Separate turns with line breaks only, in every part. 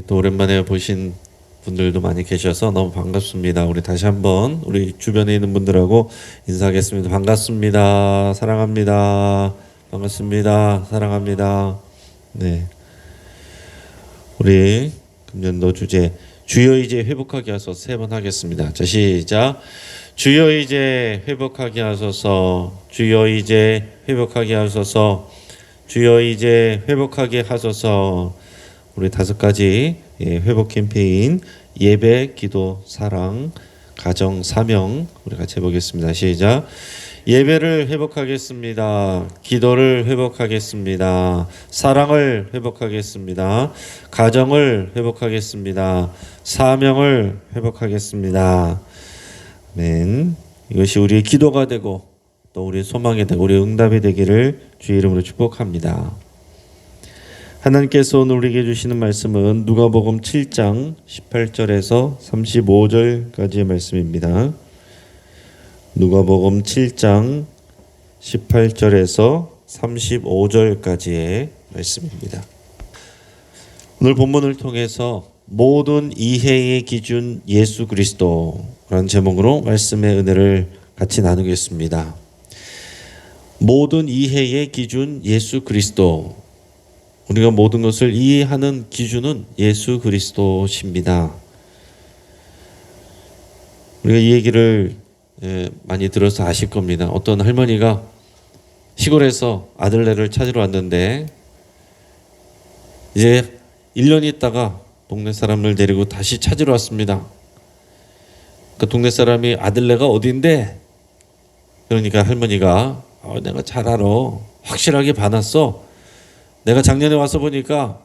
또 오랜만에 보신 분들도 많이 계셔서 너무 반갑습니다. 우리 다시 한번 우리 주변에 있는 분들하고 인사하겠습니다. 반갑습니다. 사랑합니다. 반갑습니다. 사랑합니다. 네, 우리 금년도 주제 주여 이제 회복하게 하소서 세 번 하겠습니다. 자, 시작. 주여 이제 회복하게 하소서. 주여 이제 회복하게 하소서. 주여 이제 회복하게 하소서. 우리 5가지 회복 캠페인 예배, 기도, 사랑, 가정, 사명 우리 같이 해보겠습니다. 시작. 예배를 회복하겠습니다. 기도를 회복하겠습니다. 사랑을 회복하겠습니다. 가정을 회복하겠습니다. 사명을 회복하겠습니다. 아멘. 이것이 우리의 기도가 되고 또 우리의 소망이 되고 우리의 응답이 되기를 주의 이름으로 축복합니다. 하나님께서 오늘 우리에게 주시는 말씀은 누가복음 7장 18절에서 35절까지의 말씀입니다. 누가복음 7장 18절에서 35절까지의 말씀입니다. 오늘 본문을 통해서 모든 이해의 기준 예수 그리스도라는 제목으로 말씀의 은혜를 같이 나누겠습니다. 모든 이해의 기준 예수 그리스도. 우리가 모든 것을 이해하는 기준은 예수 그리스도십니다. 우리가 이 얘기를 많이 들어서 아실 겁니다. 어떤 할머니가 시골에서 아들네를 찾으러 왔는데 이제 1년 있다가 동네 사람을 데리고 다시 찾으러 왔습니다. 그 동네 사람이 아들네가 어딘데? 그러니까 할머니가 내가 잘 알아. 확실하게 봐놨어. 내가 작년에 와서 보니까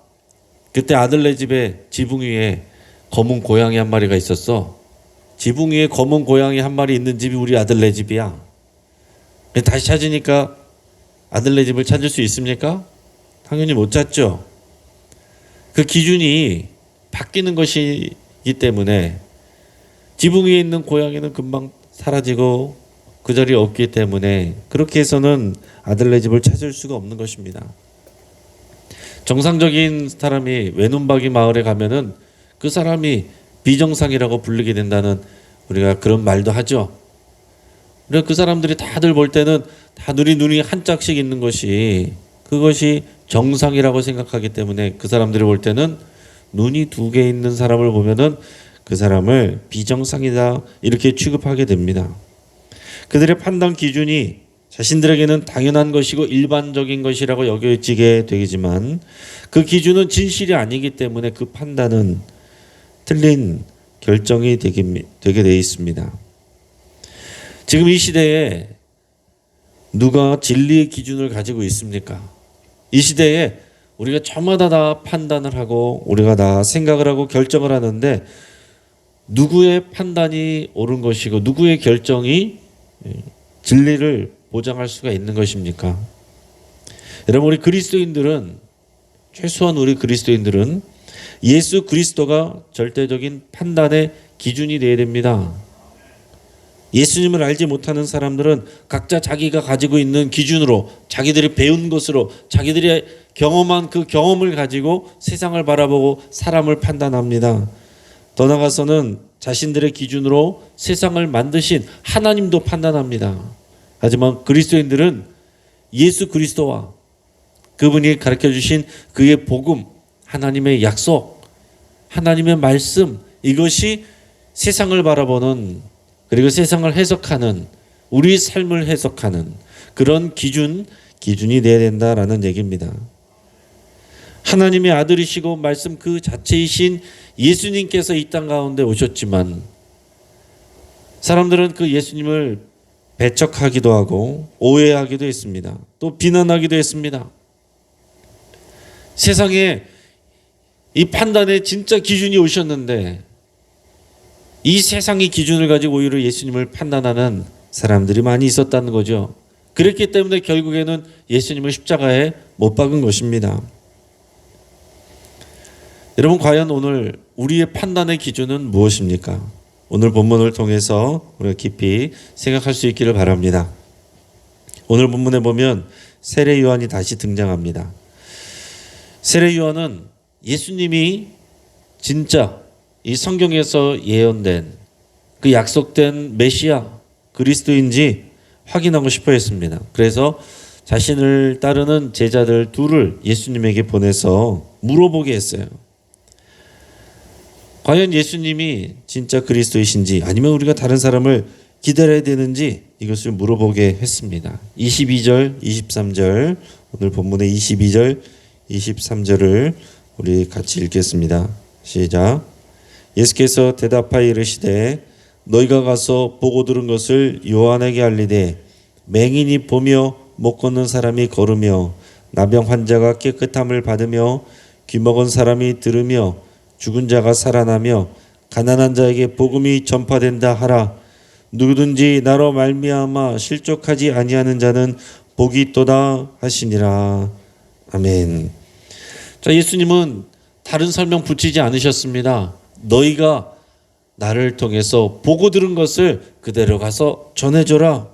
그때 아들네 집에 지붕 위에 검은 고양이 한 마리가 있었어. 지붕 위에 검은 고양이 한 마리 있는 집이 우리 아들네 집이야. 다시 찾으니까 아들네 집을 찾을 수 있습니까? 당연히 못 찾죠. 그 기준이 바뀌는 것이기 때문에 지붕 위에 있는 고양이는 금방 사라지고 그 자리에 없기 때문에 그렇게 해서는 아들네 집을 찾을 수가 없는 것입니다. 정상적인 사람이 외눈박이 마을에 가면은 그 사람이 비정상이라고 불리게 된다는 우리가 그런 말도 하죠. 그래서 그 사람들이 다들 볼 때는 다 눈이 한 짝씩 있는 것이 그것이 정상이라고 생각하기 때문에 그 사람들이 볼 때는 눈이 2개 있는 사람을 보면은 그 사람을 비정상이다 이렇게 취급하게 됩니다. 그들의 판단 기준이 자신들에게는 당연한 것이고 일반적인 것이라고 여겨지게 되지만 그 기준은 진실이 아니기 때문에 그 판단은 틀린 결정이 되게 돼 있습니다. 지금 이 시대에 누가 진리의 기준을 가지고 있습니까? 이 시대에 우리가 저마다 다 판단을 하고 우리가 다 생각을 하고 결정을 하는데 누구의 판단이 옳은 것이고 누구의 결정이 진리를 보장할 수가 있는 것입니까? 여러분 우리 그리스도인들은 최소한 우리 그리스도인들은 예수 그리스도가 절대적인 판단의 기준이 되어야 됩니다. 예수님을 알지 못하는 사람들은 각자 자기가 가지고 있는 기준으로 자기들이 배운 것으로 자기들이 경험한 그 경험을 가지고 세상을 바라보고 사람을 판단합니다. 더 나아가서는 자신들의 기준으로 세상을 만드신 하나님도 판단합니다. 하지만 그리스도인들은 예수 그리스도와 그분이 가르쳐주신 그의 복음, 하나님의 약속, 하나님의 말씀 이것이 세상을 바라보는 그리고 세상을 해석하는 우리 삶을 해석하는 그런 기준이 돼야 된다라는 얘기입니다. 하나님의 아들이시고 말씀 그 자체이신 예수님께서 이 땅 가운데 오셨지만 사람들은 그 예수님을 배척하기도 하고 오해하기도 했습니다. 또 비난하기도 했습니다. 세상에 이 판단의 진짜 기준이 오셨는데 이 세상의 기준을 가지고 오히려 예수님을 판단하는 사람들이 많이 있었다는 거죠. 그랬기 때문에 결국에는 예수님을 십자가에 못 박은 것입니다. 여러분 과연 오늘 우리의 판단의 기준은 무엇입니까? 오늘 본문을 통해서 우리가 깊이 생각할 수 있기를 바랍니다. 오늘 본문에 보면 세례 요한이 다시 등장합니다. 세례 요한은 예수님이 진짜 이 성경에서 예언된 그 약속된 메시아 그리스도인지 확인하고 싶어 했습니다. 그래서 자신을 따르는 제자들 둘을 예수님에게 보내서 물어보게 했어요. 과연 예수님이 진짜 그리스도이신지 아니면 우리가 다른 사람을 기다려야 되는지 이것을 물어보게 했습니다. 22절, 23절, 오늘 본문의 22절, 23절을 우리 같이 읽겠습니다. 시작. 예수께서 대답하여 이르시되 너희가 가서 보고 들은 것을 요한에게 알리되 맹인이 보며 못 걷는 사람이 걸으며 나병 환자가 깨끗함을 받으며 귀먹은 사람이 들으며 죽은 자가 살아나며 가난한 자에게 복음이 전파된다 하라. 누구든지 나로 말미암아 실족하지 아니하는 자는 복이 있도다 하시니라. 아멘. 자, 예수님은 다른 설명 붙이지 않으셨습니다. 너희가 나를 통해서 보고 들은 것을 그대로 가서 전해줘라.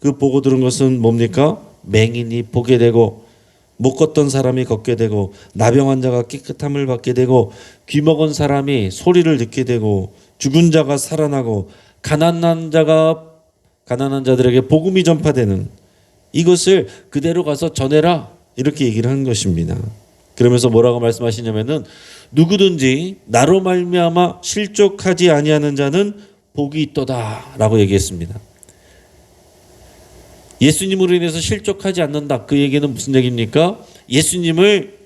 그 보고 들은 것은 뭡니까? 맹인이 보게 되고 못 걷던 사람이 걷게 되고 나병 환자가 깨끗함을 받게 되고 귀먹은 사람이 소리를 듣게 되고 죽은 자가 살아나고 가난한 자들에게 복음이 전파되는 이것을 그대로 가서 전해라 이렇게 얘기를 한 것입니다. 그러면서 뭐라고 말씀하시냐면은 누구든지 나로 말미암아 실족하지 아니하는 자는 복이 있도다라고 얘기했습니다. 예수님으로 인해서 실족하지 않는다. 그 얘기는 무슨 얘기입니까? 예수님을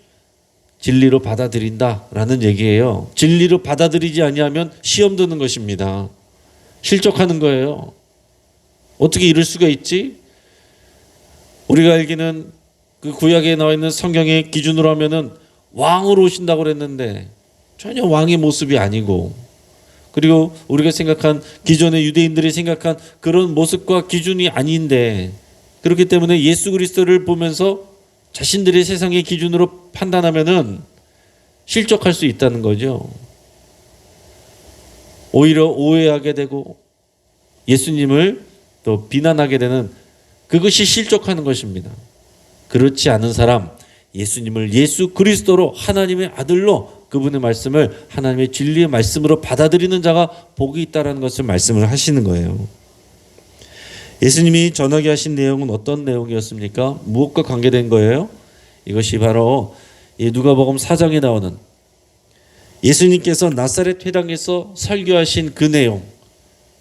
진리로 받아들인다라는 얘기예요. 진리로 받아들이지 아니하면 시험 드는 것입니다. 실족하는 거예요. 어떻게 이럴 수가 있지? 우리가 알기는 그 구약에 나와 있는 성경의 기준으로 하면은 왕으로 오신다고 그랬는데 전혀 왕의 모습이 아니고, 그리고 우리가 생각한 기존의 유대인들이 생각한 그런 모습과 기준이 아닌데, 그렇기 때문에 예수 그리스도를 보면서 자신들의 세상의 기준으로 판단하면은 실족할 수 있다는 거죠. 오히려 오해하게 되고 예수님을 또 비난하게 되는 그것이 실족하는 것입니다. 그렇지 않은 사람, 예수님을 예수 그리스도로 하나님의 아들로 그분의 말씀을 하나님의 진리의 말씀으로 받아들이는 자가 복이 있다는 것을 말씀을 하시는 거예요. 예수님이 전하게 하신 내용은 어떤 내용이었습니까? 무엇과 관계된 거예요? 이것이 바로 누가복음 4장에 나오는 예수님께서 나사렛 회당에서 설교하신 그 내용,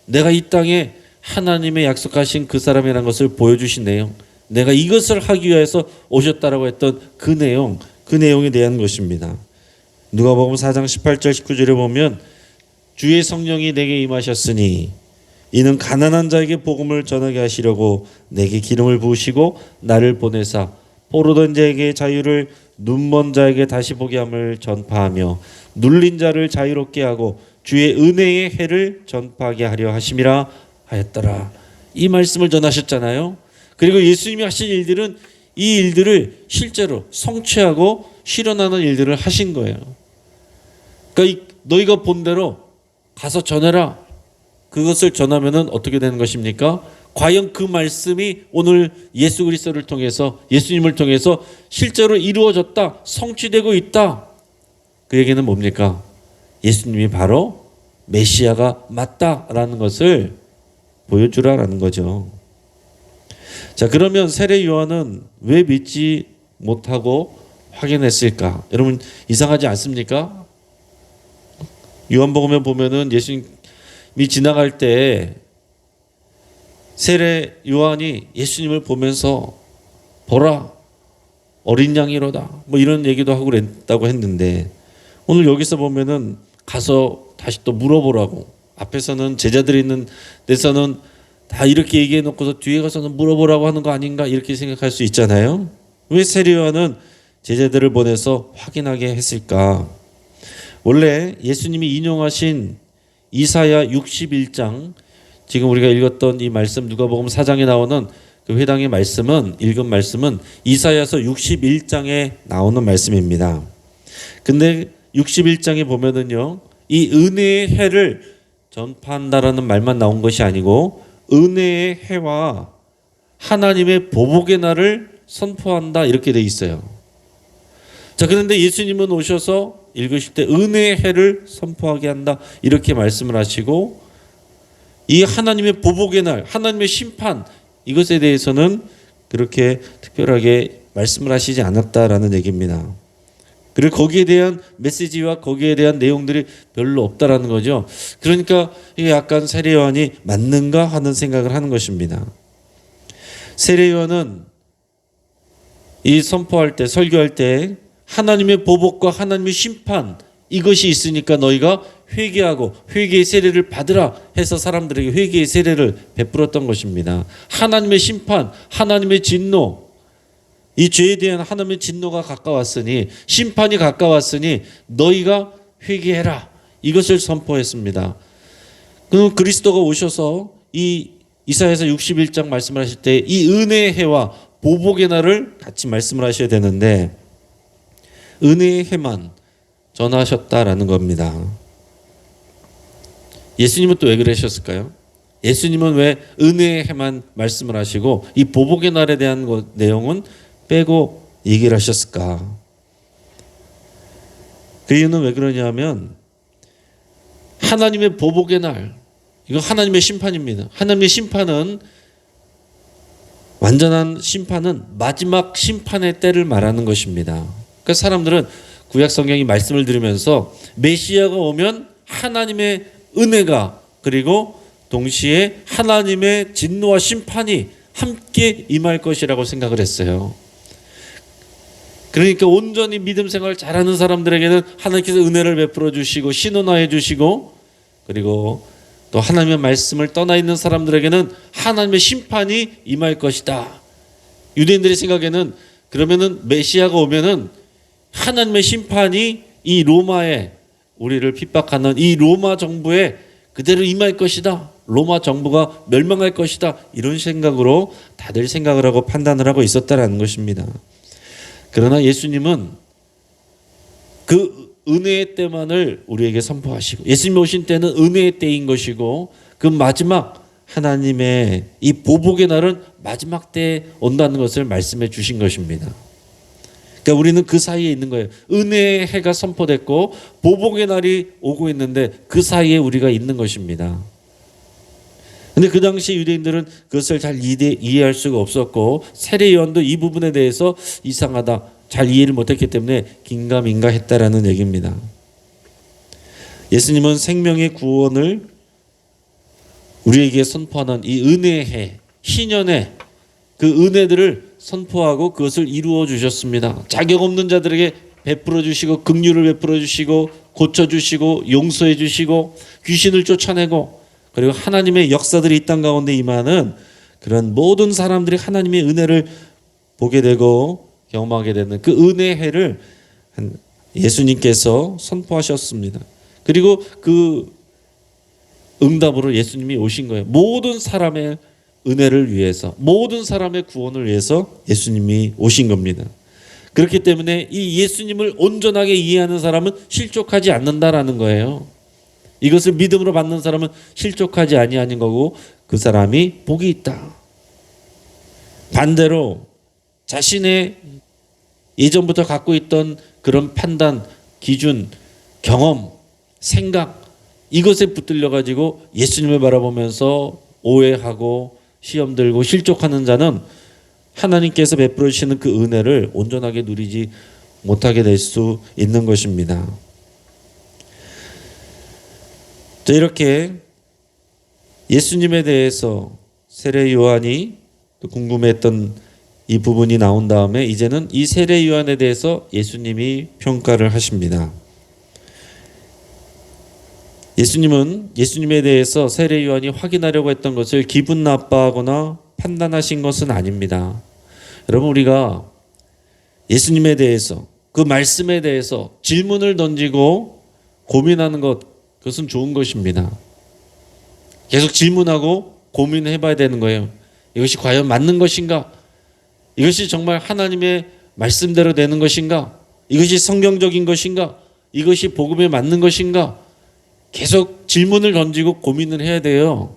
내가 이 땅에 하나님의 약속하신 그 사람이라는 것을 보여주신 내용, 내가 이것을 하기 위해서 오셨다라고 했던 그 내용, 그 내용에 대한 것입니다. 누가복음 4장 18절 19절에 보면 주의 성령이 내게 임하셨으니 이는 가난한 자에게 복음을 전하게 하시려고 내게 기름을 부으시고 나를 보내사 포로된 자에게 자유를, 눈먼 자에게 다시 보게 함을 전파하며 눌린 자를 자유롭게 하고 주의 은혜의 해를 전파하게 하려 하심이라 하였더라. 이 말씀을 전하셨잖아요. 그리고 예수님이 하신 일들은 이 일들을 실제로 성취하고 실현하는 일들을 하신 거예요. 그러니까 너희가 본 대로 가서 전해라. 그것을 전하면은 어떻게 되는 것입니까? 과연 그 말씀이 오늘 예수 그리스도를 통해서, 예수님을 통해서 실제로 이루어졌다, 성취되고 있다. 그 얘기는 뭡니까? 예수님이 바로 메시아가 맞다라는 것을 보여주라라는 거죠. 자, 그러면 세례 요한은 왜 믿지 못하고 확인했을까? 여러분 이상하지 않습니까? 요한복음에 보면은 예수님이 지나갈 때 세례 요한이 예수님을 보면서 보라 어린 양이로다 뭐 이런 얘기도 하고 그랬다고 했는데, 오늘 여기서 보면은 가서 다시 또 물어보라고, 앞에서는 제자들이 있는 데서는 다 이렇게 얘기해 놓고서 뒤에 가서는 물어보라고 하는 거 아닌가 이렇게 생각할 수 있잖아요. 왜 세례 요한은 제자들을 보내서 확인하게 했을까? 원래 예수님이 인용하신 이사야 61장, 지금 우리가 읽었던 이 말씀 누가복음 4장에 나오는 그 회당의 말씀은, 읽은 말씀은 이사야서 61장에 나오는 말씀입니다. 근데 61장에 보면은요, 이 은혜의 해를 전파한다라는 말만 나온 것이 아니고 은혜의 해와 하나님의 보복의 날을 선포한다 이렇게 돼 있어요. 자, 그런데 예수님은 오셔서 읽으실 때 은혜의 해를 선포하게 한다 이렇게 말씀을 하시고, 이 하나님의 보복의 날, 하나님의 심판, 이것에 대해서는 그렇게 특별하게 말씀을 하시지 않았다라는 얘기입니다. 그리고 거기에 대한 메시지와 거기에 대한 내용들이 별로 없다라는 거죠. 그러니까 이게 약간 세례 요한이 맞는가 하는 생각을 하는 것입니다. 세례 요한은 이 선포할 때, 설교할 때 하나님의 보복과 하나님의 심판, 이것이 있으니까 너희가 회개하고 회개의 세례를 받으라 해서 사람들에게 회개의 세례를 베풀었던 것입니다. 하나님의 심판, 하나님의 진노, 이 죄에 대한 하나님의 진노가 가까웠으니, 심판이 가까웠으니 너희가 회개해라, 이것을 선포했습니다. 그럼 그리스도가 오셔서 이 이사야서 61장 말씀을 하실 때 이 은혜의 해와 보복의 날을 같이 말씀을 하셔야 되는데, 은혜의 해만 전하셨다라는 겁니다. 예수님은 또 왜 그러셨을까요? 예수님은 왜 은혜의 해만 말씀을 하시고 이 보복의 날에 대한 내용은 빼고 얘기를 하셨을까? 그 이유는 왜 그러냐면, 하나님의 보복의 날, 이건 하나님의 심판입니다. 하나님의 심판은, 완전한 심판은 마지막 심판의 때를 말하는 것입니다. 그러니까 사람들은 구약 성경이 말씀을 들으면서 메시아가 오면 하나님의 은혜가, 그리고 동시에 하나님의 진노와 심판이 함께 임할 것이라고 생각을 했어요. 그러니까 온전히 믿음 생활을 잘하는 사람들에게는 하나님께서 은혜를 베풀어 주시고 신원화해 주시고, 그리고 또 하나님의 말씀을 떠나 있는 사람들에게는 하나님의 심판이 임할 것이다. 유대인들의 생각에는 그러면은 메시아가 오면은 하나님의 심판이 이 로마에, 우리를 핍박하는 이 로마 정부에 그대로 임할 것이다. 로마 정부가 멸망할 것이다. 이런 생각으로 다들 생각을 하고 판단을 하고 있었다라는 것입니다. 그러나 예수님은 그 은혜의 때만을 우리에게 선포하시고, 예수님 오신 때는 은혜의 때인 것이고, 그 마지막 하나님의 이 보복의 날은 마지막 때에 온다는 것을 말씀해 주신 것입니다. 그러니까 우리는 그 사이에 있는 거예요. 은혜의 해가 선포됐고 보복의 날이 오고 있는데 그 사이에 우리가 있는 것입니다. 근데 그 당시 유대인들은 그것을 잘 이해할 수가 없었고, 세례 요한도 이 부분에 대해서 이상하다, 잘 이해를 못했기 때문에 긴가민가했다라는 얘기입니다. 예수님은 생명의 구원을 우리에게 선포하는 이 은혜의 해, 희년의 그 은혜들을 선포하고 그것을 이루어 주셨습니다. 자격 없는 자들에게 베풀어 주시고, 긍휼을 베풀어 주시고, 고쳐 주시고, 용서해 주시고, 귀신을 쫓아내고, 그리고 하나님의 역사들이 이 땅 가운데 임하는 그런 모든 사람들이 하나님의 은혜를 보게 되고 경험하게 되는 그 은혜의 해를 예수님께서 선포하셨습니다. 그리고 그 응답으로 예수님이 오신 거예요. 모든 사람의 은혜를 위해서, 모든 사람의 구원을 위해서 예수님이 오신 겁니다. 그렇기 때문에 이 예수님을 온전하게 이해하는 사람은 실족하지 않는다라는 거예요. 이것을 믿음으로 받는 사람은 실족하지 아니하는 거고 그 사람이 복이 있다. 반대로 자신의 예전부터 갖고 있던 그런 판단, 기준, 경험, 생각, 이것에 붙들려 가지고 예수님을 바라보면서 오해하고 시험 들고 실족하는 자는 하나님께서 베풀어 주시는 그 은혜를 온전하게 누리지 못하게 될 수 있는 것입니다. 자, 이렇게 예수님에 대해서 세례 요한이 궁금했던 이 부분이 나온 다음에 이제는 이 세례 요한에 대해서 예수님이 평가를 하십니다. 예수님은 예수님에 대해서 세례 요한이 확인하려고 했던 것을 기분 나빠하거나 판단하신 것은 아닙니다. 여러분, 우리가 예수님에 대해서, 그 말씀에 대해서 질문을 던지고 고민하는 것, 그것은 좋은 것입니다. 계속 질문하고 고민해 봐야 되는 거예요. 이것이 과연 맞는 것인가? 이것이 정말 하나님의 말씀대로 되는 것인가? 이것이 성경적인 것인가? 이것이 복음에 맞는 것인가? 계속 질문을 던지고 고민을 해야 돼요.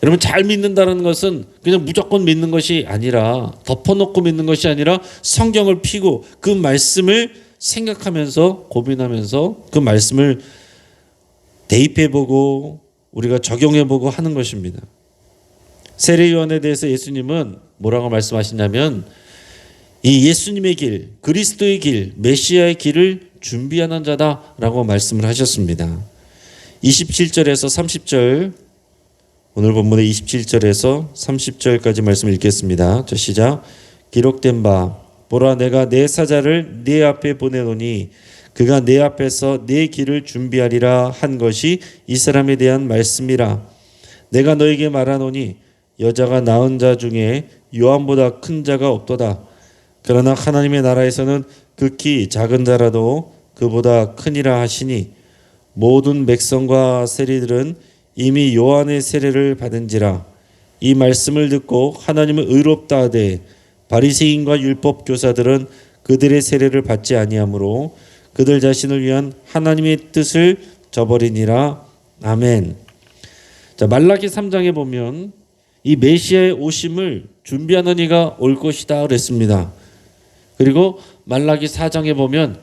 여러분, 잘 믿는다는 것은 그냥 무조건 믿는 것이 아니라, 덮어놓고 믿는 것이 아니라 성경을 피고 그 말씀을 생각하면서 고민하면서 그 말씀을 대입해보고 우리가 적용해보고 하는 것입니다. 세례요한에 대해서 예수님은 뭐라고 말씀하시냐면 이 예수님의 길, 그리스도의 길, 메시아의 길을 준비하는 자다라고 말씀을 하셨습니다. 27절에서 30절, 오늘 본문의 27절에서 30절까지 말씀 읽겠습니다. 자, 시작. 기록된 바 보라 내가 내 사자를 네 앞에 보내노니 그가 내 앞에서 네 길을 준비하리라 한 것이 이 사람에 대한 말씀이라. 내가 너에게 말하노니 여자가 낳은 자 중에 요한보다 큰 자가 없도다. 그러나 하나님의 나라에서는 극히 작은 자라도 그보다 크니라 하시니 모든 백성과 세리들은 이미 요한의 세례를 받은지라. 이 말씀을 듣고 하나님은 의롭다 하되 바리새인과 율법 교사들은 그들의 세례를 받지 아니하므로 그들 자신을 위한 하나님의 뜻을 저버리니라. 아멘. 자, 말라기 3장에 보면 이 메시아의 오심을 준비하는 이가 올 것이다 그랬습니다. 그리고 말라기 4장에 보면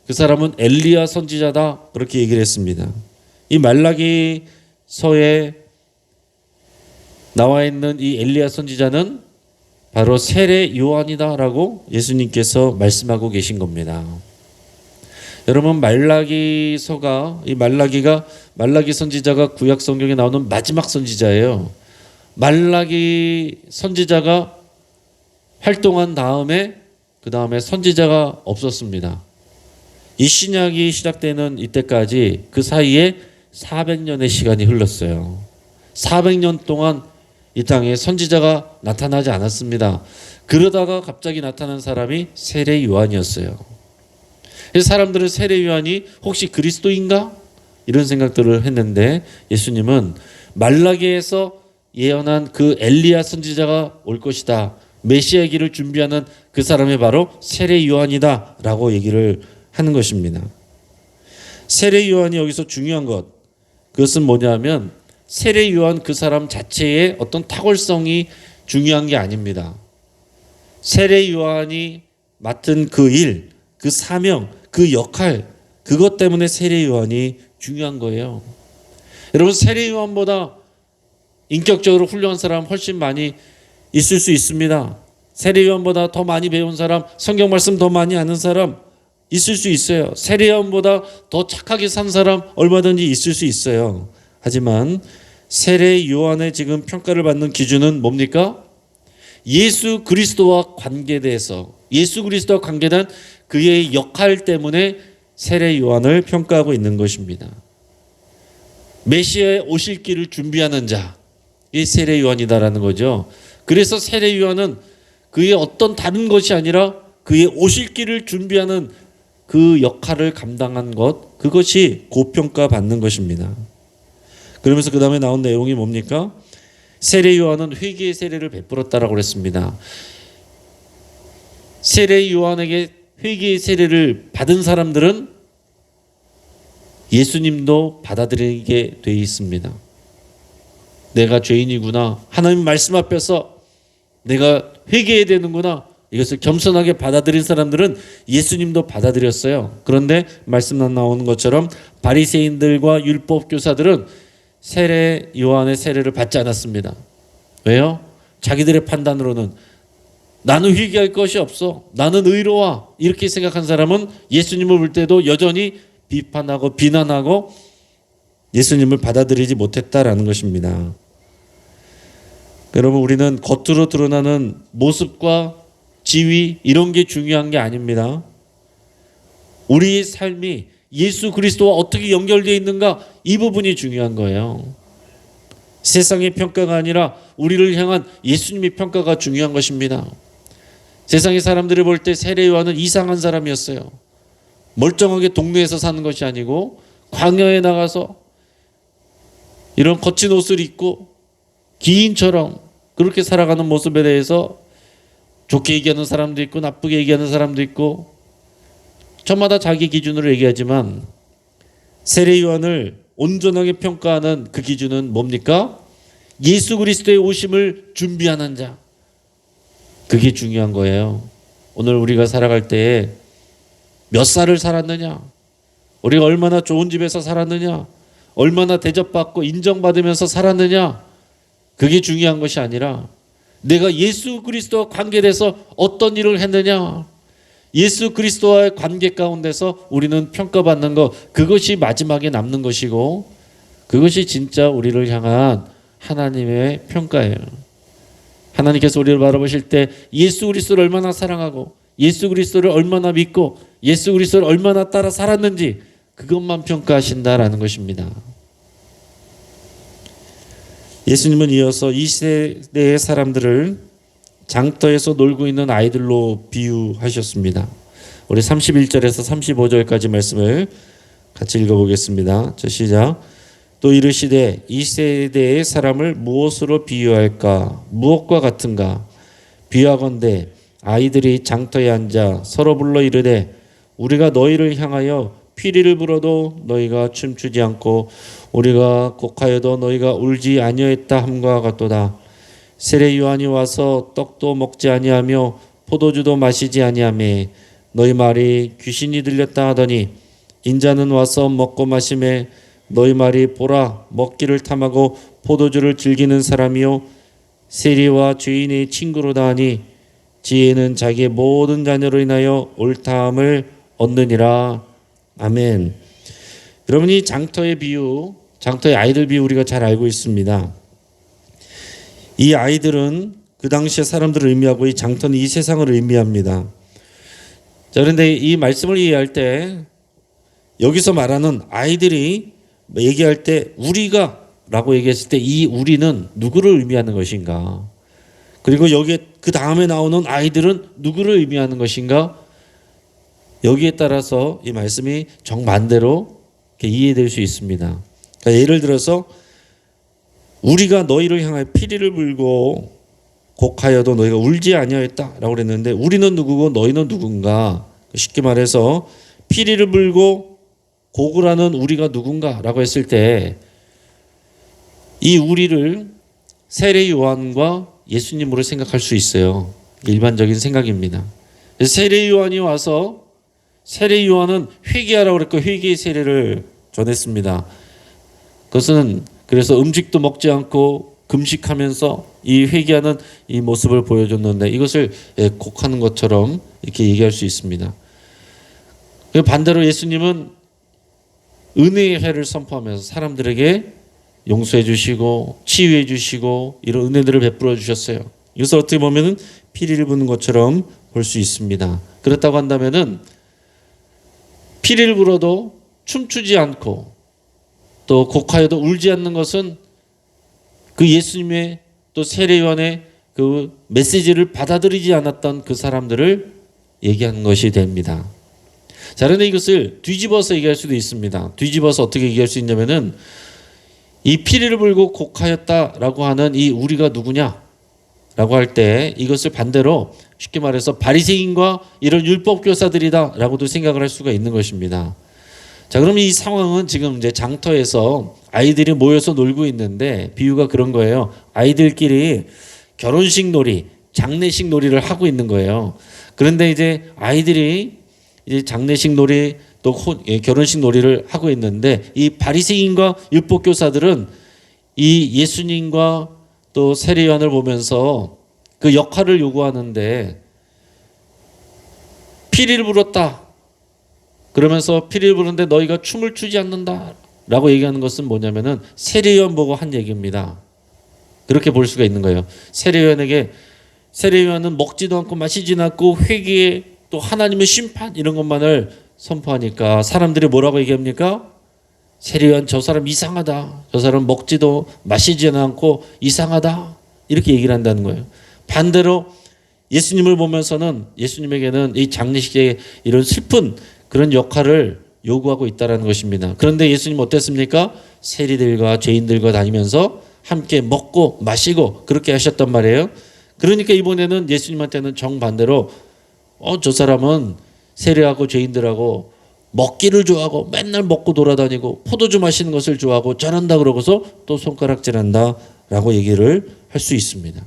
그 사람은 엘리야 선지자다 그렇게 얘기를 했습니다. 이 말라기서에 나와 있는 이 엘리야 선지자는 바로 세례 요한이다라고 예수님께서 말씀하고 계신 겁니다. 여러분, 말라기서가 이 말라기 선지자가 구약 성경에 나오는 마지막 선지자예요. 말라기 선지자가 활동한 다음에 그 다음에 선지자가 없었습니다. 이 신약이 시작되는 이때까지 그 사이에 400년의 시간이 흘렀어요. 400년 동안 이 땅에 선지자가 나타나지 않았습니다. 그러다가 갑자기 나타난 사람이 세례 요한이었어요. 그래서 사람들은 세례 요한이 혹시 그리스도인가? 이런 생각들을 했는데 예수님은 말라기에서 예언한 그 엘리야 선지자가 올 것이다. 메시아의 길을 준비하는 그 사람이 바로 세례 요한이다 라고 얘기를 하는 것입니다. 세례 요한이 여기서 중요한 것, 그것은 뭐냐면 세례 요한 그 사람 자체의 어떤 탁월성이 중요한 게 아닙니다. 세례 요한이 맡은 그 일, 그 사명, 그 역할, 그것 때문에 세례 요한이 중요한 거예요. 여러분, 세례 요한보다 인격적으로 훌륭한 사람 훨씬 많이 있을 수 있습니다. 세례 요한보다 더 많이 배운 사람, 성경 말씀 더 많이 아는 사람 있을 수 있어요. 세례 요한보다 더 착하게 산 사람 얼마든지 있을 수 있어요. 하지만 세례 요한의 지금 평가를 받는 기준은 뭡니까? 예수 그리스도와 관계돼서 예수 그리스도와 관계된 그의 역할 때문에 세례 요한을 평가하고 있는 것입니다. 메시아의 오실 길을 준비하는 자, 이 세례 요한이다라는 거죠. 그래서 세례 요한은 그의 어떤 다른 것이 아니라 그의 오실 길을 준비하는 그 역할을 감당한 것, 그것이 고평가 받는 것입니다. 그러면서 그 다음에 나온 내용이 뭡니까? 세례 요한은 회개의 세례를 베풀었다라고 그랬습니다. 세례 요한에게 회개의 세례를 받은 사람들은 예수님도 받아들이게 돼 있습니다. 내가 죄인이구나. 하나님 말씀 앞에서 내가 회개해야 되는구나. 이것을 겸손하게 받아들인 사람들은 예수님도 받아들였어요. 그런데 말씀 나오는 것처럼 바리새인들과 율법 교사들은 세례 요한의 세례를 받지 않았습니다. 왜요? 자기들의 판단으로는 나는 회개할 것이 없어. 나는 의로워. 이렇게 생각한 사람은 예수님을 볼 때도 여전히 비판하고 비난하고 예수님을 받아들이지 못했다라는 것입니다. 여러분, 우리는 겉으로 드러나는 모습과 지위 이런 게 중요한 게 아닙니다. 우리의 삶이 예수 그리스도와 어떻게 연결되어 있는가, 이 부분이 중요한 거예요. 세상의 평가가 아니라 우리를 향한 예수님의 평가가 중요한 것입니다. 세상의 사람들이 볼 때 세례 요한은 이상한 사람이었어요. 멀쩡하게 동네에서 사는 것이 아니고 광야에 나가서 이런 거친 옷을 입고 기인처럼 그렇게 살아가는 모습에 대해서 좋게 얘기하는 사람도 있고 나쁘게 얘기하는 사람도 있고 저마다 자기 기준으로 얘기하지만 세례 요한을 온전하게 평가하는 그 기준은 뭡니까? 예수 그리스도의 오심을 준비하는 자. 그게 중요한 거예요. 오늘 우리가 살아갈 때에 몇 살을 살았느냐? 우리가 얼마나 좋은 집에서 살았느냐? 얼마나 대접받고 인정받으면서 살았느냐? 그게 중요한 것이 아니라 내가 예수 그리스도와 관계돼서 어떤 일을 했느냐? 예수 그리스도와의 관계 가운데서 우리는 평가받는 것, 그것이 마지막에 남는 것이고 그것이 진짜 우리를 향한 하나님의 평가예요. 하나님께서 우리를 바라보실 때 예수 그리스도를 얼마나 사랑하고 예수 그리스도를 얼마나 믿고 예수 그리스도를 얼마나 따라 살았는지 그것만 평가하신다라는 것입니다. 예수님은 이어서 이 세대의 사람들을 장터에서 놀고 있는 아이들로 비유하셨습니다. 우리 31절에서 35절까지 말씀을 같이 읽어보겠습니다. 자, 시작. 또 이르시되 이 세대의 사람을 무엇으로 비유할까? 무엇과 같은가? 비유하건대 아이들이 장터에 앉아 서로 불러 이르되 우리가 너희를 향하여 피리를 불어도 너희가 춤추지 않고 우리가 곡하여도 너희가 울지 아니하였다 함과 같도다. 세례 요한이 와서 떡도 먹지 아니하며 포도주도 마시지 아니하며 너희 말이 귀신이 들렸다 하더니 인자는 와서 먹고 마시매 너희 말이 보라 먹기를 탐하고 포도주를 즐기는 사람이요 세리와 죄인의 친구로다 하니 지혜는 자기의 모든 자녀로 인하여 옳다함을 얻느니라. 아멘. 여러분, 이 장터의 비유, 장터의 아이들 비유 우리가 잘 알고 있습니다. 이 아이들은 그 당시의 사람들을 의미하고 이 장터는 이 세상을 의미합니다. 자, 그런데 이 말씀을 이해할 때 여기서 말하는 아이들이 얘기할 때 우리가 라고 얘기했을 때 이 우리는 누구를 의미하는 것인가? 그리고 여기에 그 다음에 나오는 아이들은 누구를 의미하는 것인가? 여기에 따라서 이 말씀이 정반대로 이해될 수 있습니다. 그러니까 예를 들어서 우리가 너희를 향하여 피리를 불고 곡하여도 너희가 울지 아니하였다라고 그랬는데 우리는 누구고 너희는 누군가? 쉽게 말해서 피리를 불고 곡을 하는 우리가 누군가라고 했을 때 이 우리를 세례 요한과 예수님으로 생각할 수 있어요. 일반적인 생각입니다. 세례 요한이 와서 세례 요한은 회개하라고 그랬고 회개의 세례를 전했습니다. 그것은 그래서 음식도 먹지 않고 금식하면서 이 회개하는 이 모습을 보여줬는데 이것을 곡하는 것처럼 이렇게 얘기할 수 있습니다. 반대로 예수님은 은혜의 회를 선포하면서 사람들에게 용서해 주시고 치유해 주시고 이런 은혜들을 베풀어 주셨어요. 이것을 어떻게 보면은 피리를 부는 것처럼 볼 수 있습니다. 그렇다고 한다면은 피리를 불어도 춤추지 않고 또 곡하여도 울지 않는 것은 그 예수님의 또 세례요한의 그 메시지를 받아들이지 않았던 그 사람들을 얘기하는 것이 됩니다. 자, 그런데 이것을 뒤집어서 얘기할 수도 있습니다. 뒤집어서 어떻게 얘기할 수 있냐면은 이 피리를 불고 곡하였다라고 하는 이 우리가 누구냐라고 할 때 이것을 반대로 쉽게 말해서 바리새인과 이런 율법 교사들이다라고도 생각을 할 수가 있는 것입니다. 자, 그럼 이 상황은 지금 이제 장터에서 아이들이 모여서 놀고 있는데 비유가 그런 거예요. 아이들끼리 결혼식 놀이, 장례식 놀이를 하고 있는 거예요. 그런데 이제 아이들이 이제 장례식 놀이 또 결혼식 놀이를 하고 있는데 이 바리새인과 율법 교사들은 이 예수님과 또 세례 요한을 보면서 그 역할을 요구하는데 피리를 불었다. 그러면서 피리를 부르는데 너희가 춤을 추지 않는다라고 얘기하는 것은 뭐냐면은 세례 요한 보고 한 얘기입니다. 그렇게 볼 수가 있는 거예요. 세례 요한에게 세례 요한은 먹지도 않고 마시지도 않고 회개 또 하나님의 심판 이런 것만을 선포하니까 사람들이 뭐라고 얘기합니까? 세례 요한 저 사람 이상하다. 저 사람 먹지도 마시지는 않고 이상하다. 이렇게 얘기를 한다는 거예요. 반대로 예수님을 보면서는 예수님에게는 이 장례식의 이런 슬픈 그런 역할을 요구하고 있다는 것입니다. 그런데 예수님 어땠습니까? 세리들과 죄인들과 다니면서 함께 먹고 마시고 그렇게 하셨단 말이에요. 그러니까 이번에는 예수님한테는 정반대로 저 사람은 세리하고 죄인들하고 먹기를 좋아하고 맨날 먹고 돌아다니고 포도주 마시는 것을 좋아하고 저런다 그러고서 또 손가락질한다 라고 얘기를 할 수 있습니다.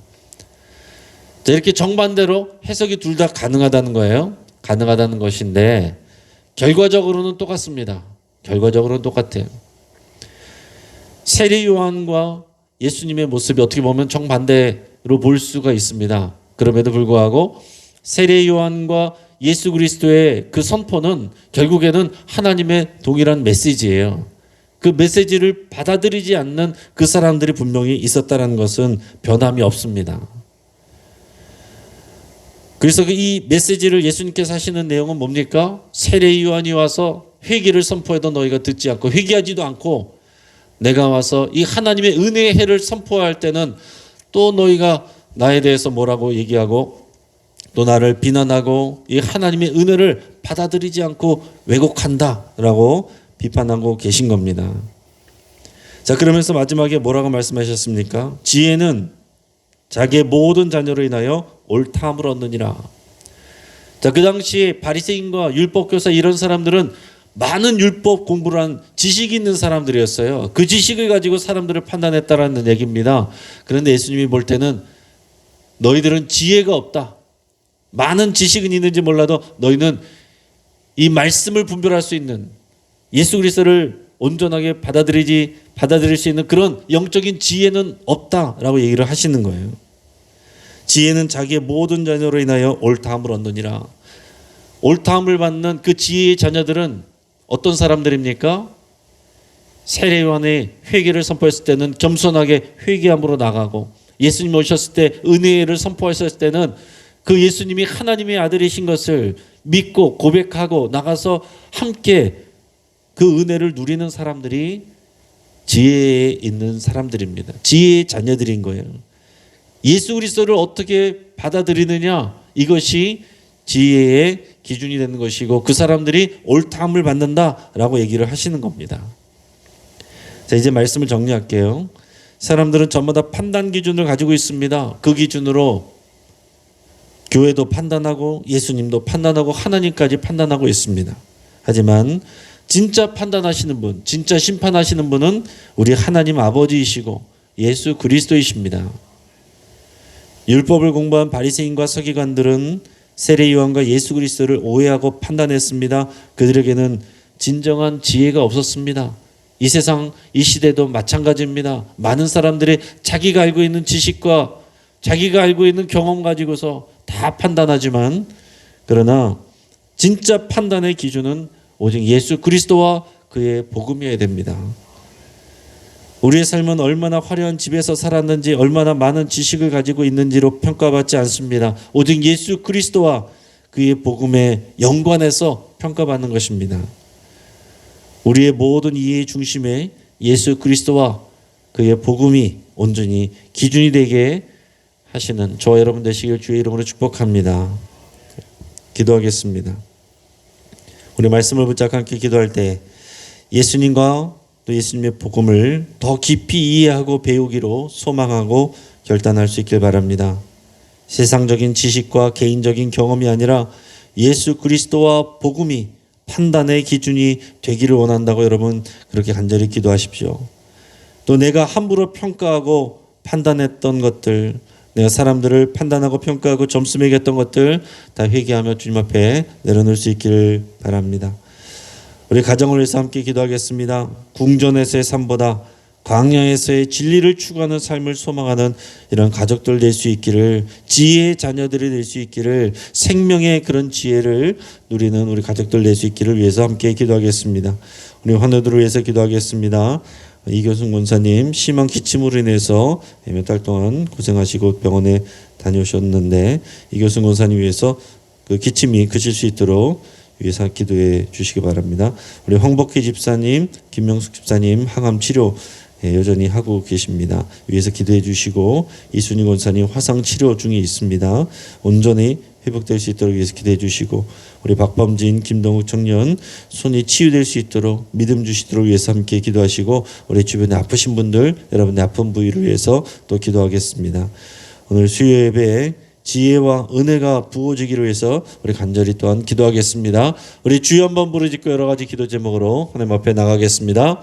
자, 이렇게 정반대로 해석이 둘 다 가능하다는 거예요. 가능하다는 것인데 결과적으로는 똑같습니다. 결과적으로는 똑같아요. 세례 요한과 예수님의 모습이 어떻게 보면 정반대로 볼 수가 있습니다. 그럼에도 불구하고 세례 요한과 예수 그리스도의 그 선포는 결국에는 하나님의 동일한 메시지예요. 그 메시지를 받아들이지 않는 그 사람들이 분명히 있었다는 것은 변함이 없습니다. 그래서 이 메시지를 예수님께서 하시는 내용은 뭡니까? 세례 요한이 와서 회개를 선포해도 너희가 듣지 않고 회개하지도 않고, 내가 와서 이 하나님의 은혜의 해를 선포할 때는 또 너희가 나에 대해서 뭐라고 얘기하고 또 나를 비난하고 이 하나님의 은혜를 받아들이지 않고 왜곡한다라고 비판하고 계신 겁니다. 자, 그러면서 마지막에 뭐라고 말씀하셨습니까? 지혜는 자기의 모든 자녀로 인하여 옳다함을 얻느니라. 자, 그 당시에 바리새인과 율법교사 이런 사람들은 많은 율법 공부를 한 지식이 있는 사람들이었어요. 그 지식을 가지고 사람들을 판단했다라는 얘기입니다. 그런데 예수님이 볼 때는 너희들은 지혜가 없다. 많은 지식은 있는지 몰라도 너희는 이 말씀을 분별할 수 있는, 예수 그리스도를 온전하게 받아들일 수 있는 그런 영적인 지혜는 없다라고 얘기를 하시는 거예요. 지혜는 자기의 모든 자녀로 인하여 옳다함을 얻느니라. 옳다함을 받는 그 지혜의 자녀들은 어떤 사람들입니까? 세례 요한의 회개를 선포했을 때는 겸손하게 회개함으로 나가고, 예수님 오셨을 때 은혜를 선포하셨을 때는 그 예수님이 하나님의 아들이신 것을 믿고 고백하고 나가서 함께 그 은혜를 누리는 사람들이 지혜에 있는 사람들입니다. 지혜의 자녀들인 거예요. 예수 그리스도를 어떻게 받아들이느냐, 이것이 지혜의 기준이 되는 것이고 그 사람들이 옳다함을 받는다라고 얘기를 하시는 겁니다. 자, 이제 말씀을 정리할게요. 사람들은 전부 다 판단 기준을 가지고 있습니다. 그 기준으로 교회도 판단하고 예수님도 판단하고 하나님까지 판단하고 있습니다. 하지만 진짜 판단하시는 분, 진짜 심판하시는 분은 우리 하나님 아버지이시고 예수 그리스도이십니다. 율법을 공부한 바리새인과 서기관들은 세례 요한과 예수 그리스도를 오해하고 판단했습니다. 그들에게는 진정한 지혜가 없었습니다. 이 세상, 이 시대도 마찬가지입니다. 많은 사람들이 자기가 알고 있는 지식과 자기가 알고 있는 경험 가지고서 다 판단하지만, 그러나 진짜 판단의 기준은 오직 예수 그리스도와 그의 복음이어야 됩니다. 우리의 삶은 얼마나 화려한 집에서 살았는지, 얼마나 많은 지식을 가지고 있는지로 평가받지 않습니다. 오직 예수 그리스도와 그의 복음의 연관해서 평가받는 것입니다. 우리의 모든 이해의 중심에 예수 그리스도와 그의 복음이 온전히 기준이 되게 하시는 저와 여러분 되시길 주의 이름으로 축복합니다. 기도하겠습니다. 우리 말씀을 붙잡고 함께 기도할 때 예수님과 또 예수님의 복음을 더 깊이 이해하고 배우기로 소망하고 결단할 수 있길 바랍니다. 세상적인 지식과 개인적인 경험이 아니라 예수 그리스도와 복음이 판단의 기준이 되기를 원한다고 여러분 그렇게 간절히 기도하십시오. 또 내가 함부로 평가하고 판단했던 것들, 내가 사람들을 판단하고 평가하고 점수 매겼던 것들 다 회개하며 주님 앞에 내려놓을 수 있기를 바랍니다. 우리 가정을 위해서 함께 기도하겠습니다. 궁전에서의 삶보다 광야에서의 진리를 추구하는 삶을 소망하는 이런 가족들 될 수 있기를, 지혜의 자녀들이 될 수 있기를, 생명의 그런 지혜를 누리는 우리 가족들 될 수 있기를 위해서 함께 기도하겠습니다. 우리 환우들을 위해서 기도하겠습니다. 이교순 권사님 심한 기침으로 인해서 몇 달 동안 고생하시고 병원에 다녀오셨는데 이교순 권사님 위해서 그 기침이 그칠 수 있도록 위해서 기도해 주시기 바랍니다. 우리 황복희 집사님, 김명숙 집사님 항암 치료 여전히 하고 계십니다. 위해서 기도해 주시고 이순희 권사님 화상 치료 중에 있습니다. 온전히 회복될 수 있도록 위해서 기도해 주시고 우리 박범진, 김동욱 청년 손이 치유될 수 있도록 믿음 주시도록 위해서 함께 기도하시고 우리 주변에 아프신 분들 여러분의 아픈 부위를 위해서 또 기도하겠습니다. 오늘 수요 예배에 지혜와 은혜가 부어지기로 해서 우리 간절히 또한 기도하겠습니다. 우리 주여 한번 부르짖고 여러 가지 기도 제목으로 하나님 앞에 나가겠습니다.